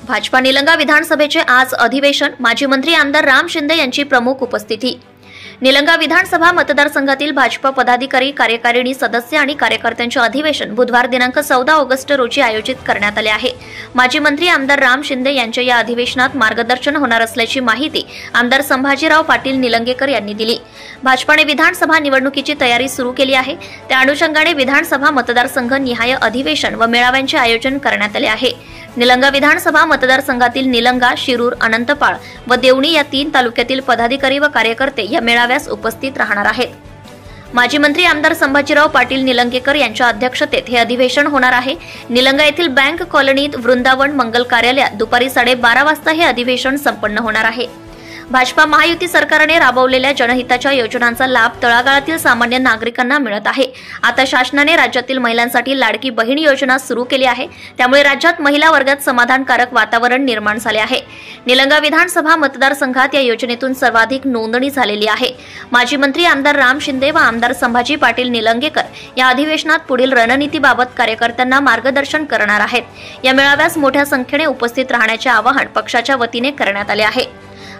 भाजपा निलंगा विधानसभेचे आज अधिवेशन। माजी मंत्री आमदार राम शिंदे यांची प्रमुख उपस्थिती। निलंगा विधानसभा मतदारसंघातील भाजपा पदाधिकारी, कार्यकारिणी सदस्य आणि कार्यकर्त्यांचे अधिवेशन बुधवार दिनांक 14 ऑगस्ट रोजी आयोजित करण्यात आले आहे। माजी मंत्री आमदार राम शिंदे यांच्या या अधिवेशनात मार्गदर्शन होणार असल्याची माहिती आमदार संभाजीराव पाटील निलंगेकर यांनी दिली। भाजपाने विधानसभा निवडणुकीची तयारी सुरू केली आहे। त्या अनुषंगाने विधानसभा मतदारसंघ निहाय अधिवेशन व मेळाव्यांचे आयोजन करण्यात आले आहे। निलंगा विधानसभा मतदारसंघातील निलंगा, शिरूर, अनंतपाळ व देवणी या 3 तालुक्यातील पदाधिकारी व कार्यकर्ते या मेळाव्यास उपस्थित राहणार आहेत। माजी मंत्री आमदार संभाजीराव पाटील निलंगेकर यांच्या अध्यक्षतेत हे अधिवेशन होणार आहे। निलंगा येथील बँक कॉलनीत वृंदावन मंगल कार्यालयात दुपारी 12:30 वाजता हे अधिवेशन संपन्न होणार आहे। भाजपा महायुती सरकारने राबवलेल्या जनहिताच्या योजनांचा लाभ तळागाळातील सामान्य नागरिकांना मिळत आहे। आता शासनाने राज्यातील महिलांसाठी लाडकी बहीण योजना सुरू केली आहे। त्यामुळे राज्यात महिला वर्गात समाधानकारक वातावरण निर्माण झाले आहे। निलंगा विधानसभा मतदारसंघात या योजनेतून सर्वाधिक नोंदणी झालेली आहे। माजी मंत्री आमदार राम शिंदे व आमदार संभाजी पाटील निलंगेकर या अधिवेशनात पुढील रणनीतीबाबत कार्यकर्त्यांना मार्गदर्शन करणार आहेत। या मेळाव्यास मोठ्या संख्येने उपस्थित राहण्याचे आवाहन पक्षाच्या वतीने करण्यात आले आहे,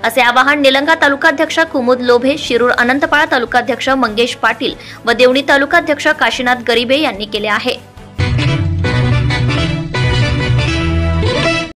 असे आवाहन निलंगा तालुकाध्यक्ष कुमुद लोभे, शिरूर अनंतपाळ तालुकाध्यक्ष मंगेश पाटील व देवणी तालुकाध्यक्ष काशीनाथ गरीबे यांनी केले आहे।